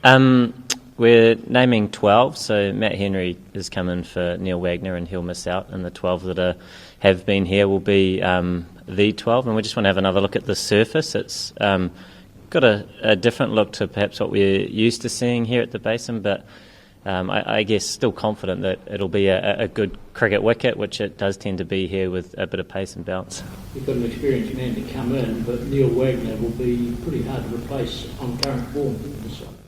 We're naming 12, so Matt Henry is coming for Neil Wagner and he'll miss out, and the 12 that have been here will be the 12, and we just want to have another look at the surface. It's got a different look to perhaps what we're used to seeing here at the Basin, but I guess still confident that it'll be a good cricket wicket, which it does tend to be here with a bit of pace and bounce. You've got an experienced man to come in, but Neil Wagner will be pretty hard to replace on current form.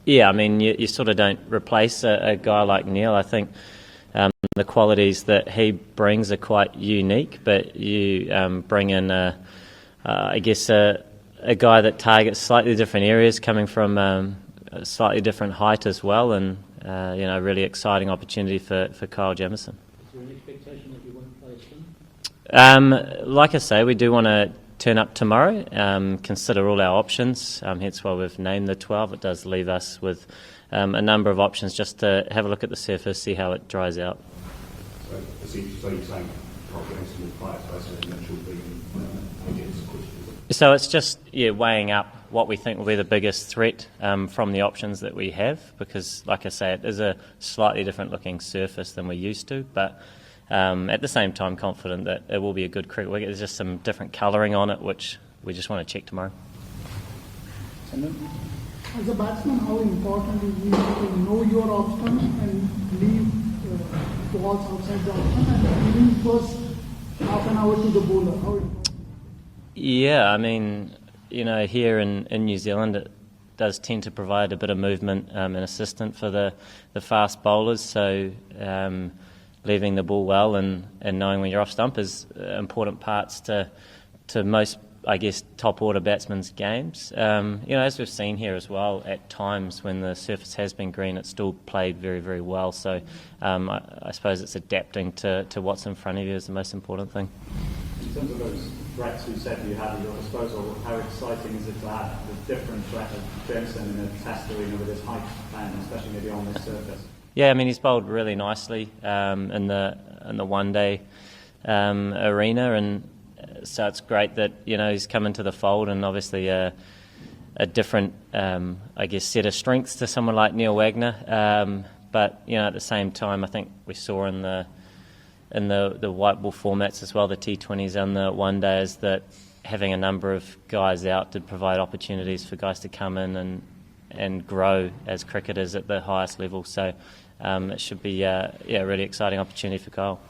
Yeah, I mean, you sort of don't replace a guy like Neil. I think the qualities that he brings are quite unique, but you bring in, a guy that targets slightly different areas, coming from a slightly different height as well, and really exciting opportunity for Kyle Jamieson. Is there an expectation that you won't play spin? Like I say, we do want to turn up tomorrow, consider all our options, hence why we've named the 12. It does leave us with a number of options just to have a look at the surface, see how it dries out. So you're saying Williamson will play, basically, that should be against question. So it's just weighing up what we think will be the biggest threat from the options that we have, because, like I say, it is a slightly different looking surface than we're used to, but at the same time confident that it will be a good cricket wicket. There's just some different colouring on it, which we just want to check tomorrow. As a batsman, how important is it to know your option and leave balls outside the option and leave first half an hour to the bowler? How important? Yeah, I mean, here in New Zealand it does tend to provide a bit of movement and assistance for the fast bowlers, so leaving the ball well and knowing when you're off stump is important parts to most, I guess, top order batsmen's games. As we've seen here as well, at times when the surface has been green, it's still played very, very well. So I suppose it's adapting to what's in front of you is the most important thing. In terms of those threats you said you had at your disposal, how exciting is it to have the different threat of Jamieson in a test arena with his height, and especially maybe on this surface? Yeah, I mean, he's bowled really nicely in the one-day arena, and so it's great that he's come into the fold, and obviously a different, set of strengths to someone like Neil Wagner. But at the same time, I think we saw in the white ball formats as well, the T20s and the one-days, that having a number of guys out did provide opportunities for guys to come in and grow as cricketers at the highest level. So it should be a really exciting opportunity for Kyle.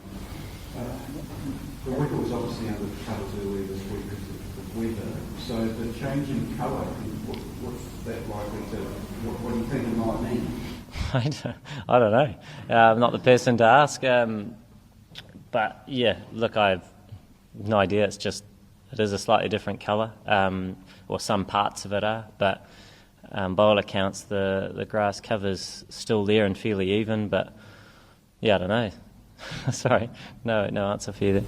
The wicket was obviously under the colours earlier this week because of the weather. So the change in colour, what's that likely to? What do you think it might mean? I don't know. I'm not the person to ask. But yeah, look, I have no idea. It is a slightly different colour, or some parts of it are. But by all accounts, the grass cover's still there and fairly even. But yeah, I don't know. Sorry, no answer for you there.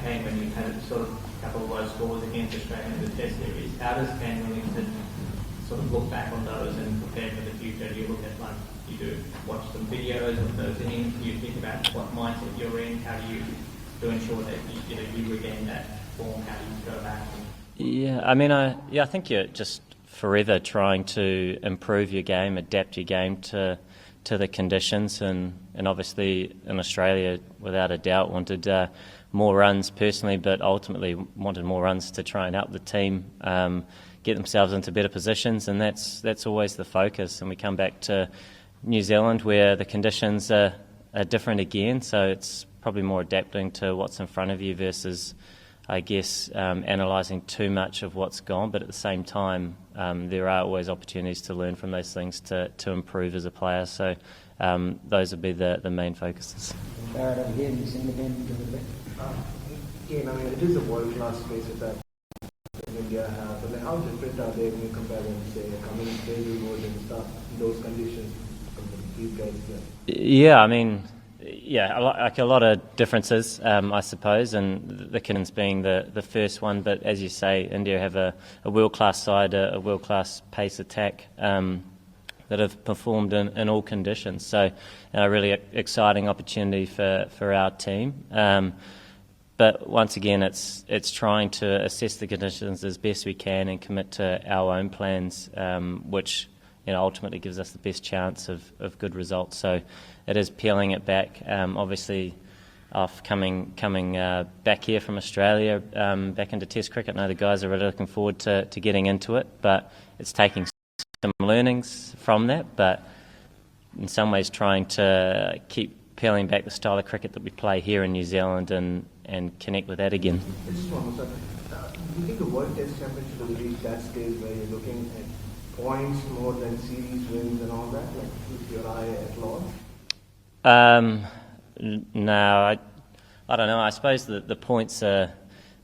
Kane, when you had sort of a couple of low scores against Australia in the Test series, how does Kane Williamson sort of look back on those and prepare for the future? Do you look at, you do watch some videos of those innings? Do you think about what mindset you're in? How do you ensure that you regain that form? How do you go back? Yeah, I mean, I think you're just forever trying to improve your game, adapt your game to the conditions, and obviously in Australia, without a doubt, wanted more runs personally, but ultimately wanted more runs to try and help the team get themselves into better positions, and that's always the focus. And we come back to New Zealand where the conditions are different again, so it's probably more adapting to what's in front of you versus, I guess, analysing too much of what's gone. But at the same time, there are always opportunities to learn from those things to improve as a player. So those would be the main focuses. Again, I mean, it is a world-class space that India have, but how different are they when you compare them, say, coming daily mode and stuff, in those conditions, these guys? Yeah, I mean, like a lot of differences, I suppose, and the Kinnins being the first one. But as you say, India have a world-class side, a world-class pace attack that have performed in all conditions. So a really exciting opportunity for our team. But once again, it's trying to assess the conditions as best we can and commit to our own plans, which ultimately gives us the best chance of good results. So it is peeling it back. Obviously, off coming back here from Australia, back into Test cricket. I know the guys are really looking forward to getting into it, but it's taking some learnings from that, but in some ways trying to keep peeling back the style of cricket that we play here in New Zealand and connect with that again. Just one more second. Do you think the World Test Championship will reach that stage where you're looking at points more than series wins and all that, like with your eye at large? No, I don't know. I suppose the points are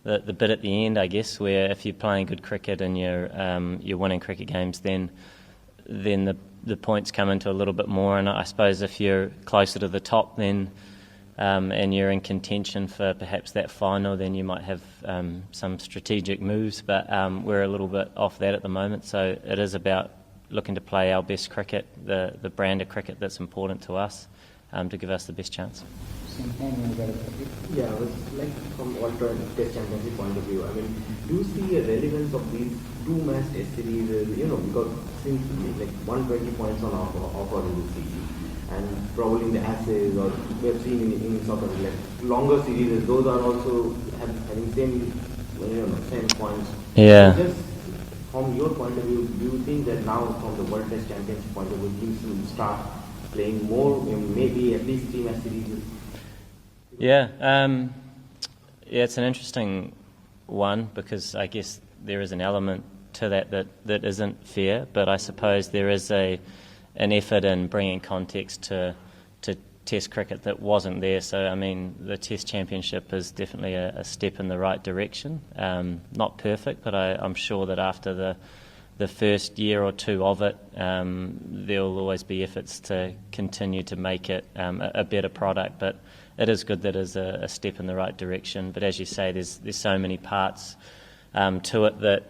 the bit at the end, I guess, where if you're playing good cricket and you're winning cricket games, then the points come into a little bit more. And I suppose if you're closer to the top, then and you're in contention for perhaps that final, then you might have some strategic moves. But we're a little bit off that at the moment. So it is about looking to play our best cricket, the brand of cricket that's important to us, to give us the best chance. Yeah, I was like from World Test Championship point of view. I mean, do you see a relevance of these two-match Test series? Because since like 120 points on offer in the series, and probably in the assays or we have seen in soccer like longer series, those are also having same points. Yeah. So just from your point of view, do you think that now from the World Test Championship point of view, teams will start playing more, maybe at least 3-match series? Yeah, it's an interesting one because I guess there is an element to that isn't fair, but I suppose there is an effort in bringing context to Test cricket that wasn't there. So, I mean, the Test Championship is definitely a step in the right direction. Not perfect, but I'm sure that after the first year or two of it, there will always be efforts to continue to make it a better product. But it is good that it is a step in the right direction. But as you say, there's so many parts to it that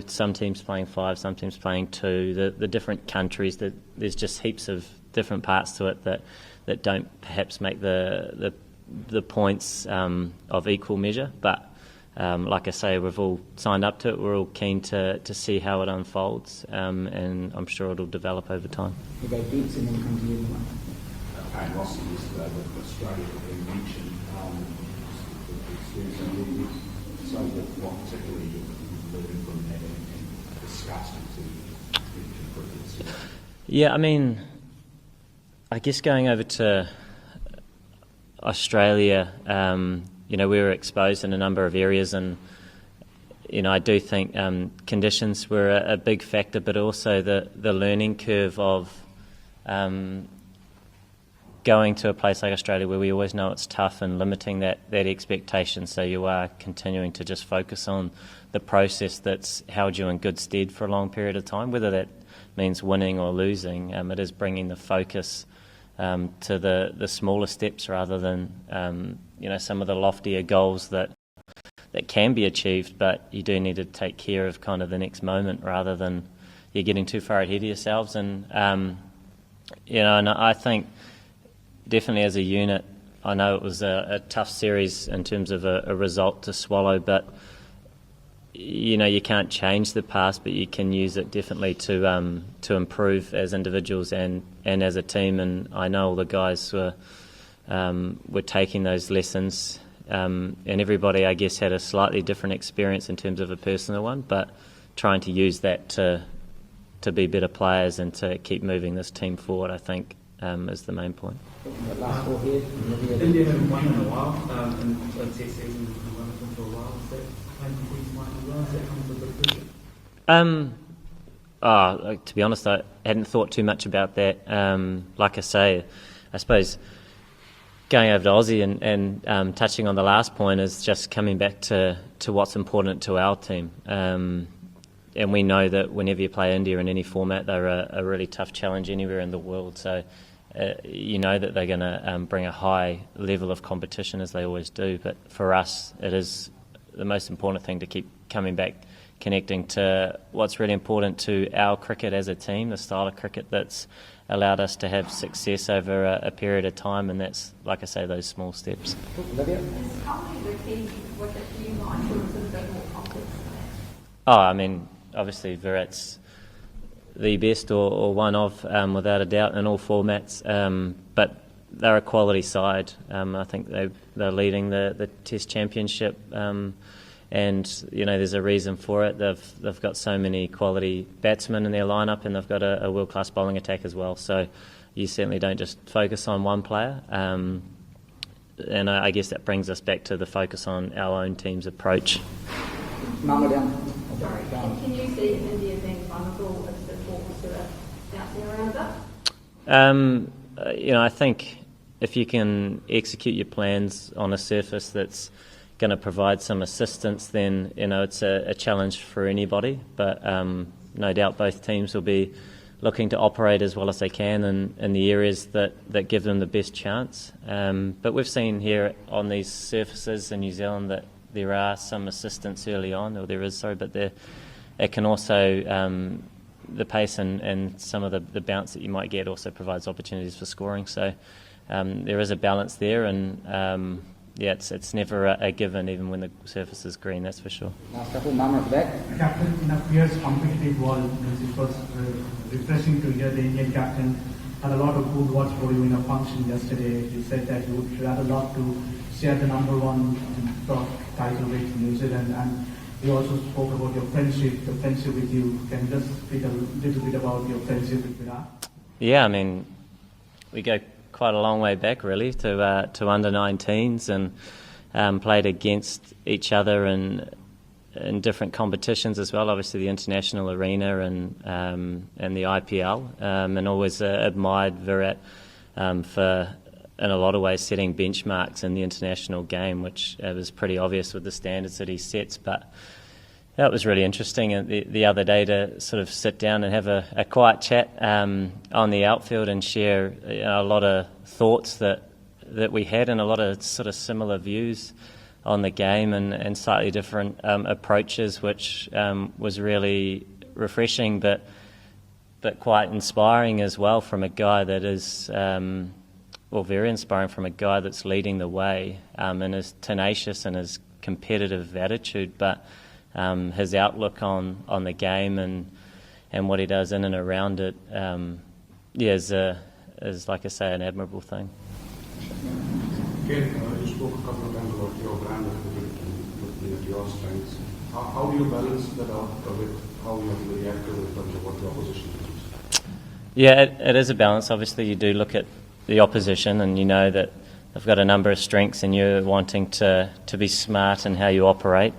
some teams playing 5, some teams playing 2. The different countries, there's just heaps of different parts to it that don't perhaps make the points of equal measure. But like I say, we've all signed up to it. We're all keen to see how it unfolds, and I'm sure it'll develop over time. Kane Rossi yesterday with Australia in mentioned the experience and so what particularly you learned from that and discussed to cricket. Yeah, I mean, I guess going over to Australia, we were exposed in a number of areas, and I do think conditions were a big factor, but also the learning curve of going to a place like Australia where we always know it's tough and limiting that expectation, so you are continuing to just focus on the process that's held you in good stead for a long period of time, whether that means winning or losing. It is bringing the focus to the smaller steps rather than some of the loftier goals that can be achieved, but you do need to take care of kind of the next moment rather than you're getting too far ahead of yourselves. And and I think definitely as a unit, I know it was a tough series in terms of a result to swallow, but you can't change the past, but you can use it definitely to improve as individuals and as a team. And I know all the guys were taking those lessons, and everybody, I guess, had a slightly different experience in terms of a personal one, but trying to use that to be better players and to keep moving this team forward, I think, is the main point. India haven't won in a while, and Test season has been wonderful for a while. So to be honest, I hadn't thought too much about that. Like I say, I suppose going over to Aussie and touching on the last point is just coming back to what's important to our team. And we know that whenever you play India in any format, they're a really tough challenge anywhere in the world. So you know that they're going to bring a high level of competition, as they always do. But for us, it is the most important thing to keep coming back, connecting to what's really important to our cricket as a team, the style of cricket that's allowed us to have success over a period of time, and that's, like I say, those small steps. I mean, obviously Virat's the best or one of, without a doubt, in all formats. But they're a quality side. I think they're leading the Test Championship, and there's a reason for it. They've got so many quality batsmen in their lineup, and they've got a world-class bowling attack as well. So you certainly don't just focus on one player. And I guess that brings us back to the focus on our own team's approach. Sorry, can you see India being vulnerable if the forwards are out there around that? I think if you can execute your plans on a surface that's going to provide some assistance, then it's a challenge for anybody. But no doubt both teams will be looking to operate as well as they can in the areas that give them the best chance. But we've seen here on these surfaces in New Zealand that there are some assistance early on, or there is, sorry, but it can also, the pace and some of the bounce that you might get also provides opportunities for scoring. So there is a balance there, and it's never a given, even when the surface is green, that's for sure. Captain, in a fierce competitive world, it was refreshing to hear the Indian captain had a lot of good words for you in a function yesterday. He said that you would rather love to share the number one title with New Zealand, and he also spoke about your friendship with you. Can you just speak a little bit about your friendship with Virat? Yeah, I mean, we go quite a long way back, really, to under 19s, and played against each other in different competitions as well. Obviously, the international arena and the IPL, and always admired Virat for, in a lot of ways, setting benchmarks in the international game, which was pretty obvious with the standards that he sets. But that was really interesting the other day to sort of sit down and have a quiet chat on the outfield and share a lot of thoughts that we had, and a lot of sort of similar views on the game and slightly different approaches, which was really refreshing but quite inspiring as well from a guy that is, very inspiring from a guy that's leading the way and is tenacious in his competitive attitude, but his outlook on the game and what he does in and around it, is like I say, an admirable thing. Kane, you spoke a couple of times about your brand of cricket and looking at your strengths. How do you balance that out with how you have to react to it in terms of what the opposition does? Yeah, it is a balance. Obviously, you do look at the opposition and you know that they've got a number of strengths and you're wanting to be smart in how you operate.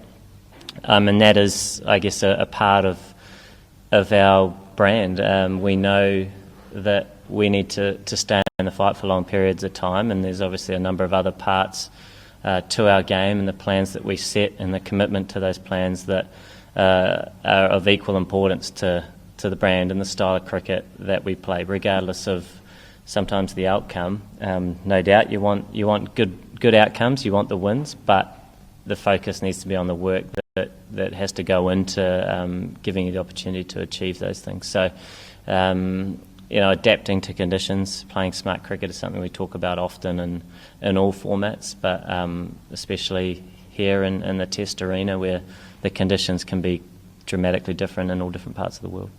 And that is, I guess, a part of our brand. We know that we need to stay in the fight for long periods of time, and there's obviously a number of other parts to our game and the plans that we set and the commitment to those plans that are of equal importance to the brand and the style of cricket that we play, regardless of sometimes the outcome. No doubt you want good outcomes, you want the wins, but the focus needs to be on the work that has to go into giving you the opportunity to achieve those things. So, adapting to conditions, playing smart cricket is something we talk about often in all formats, but especially here in the Test arena where the conditions can be dramatically different in all different parts of the world.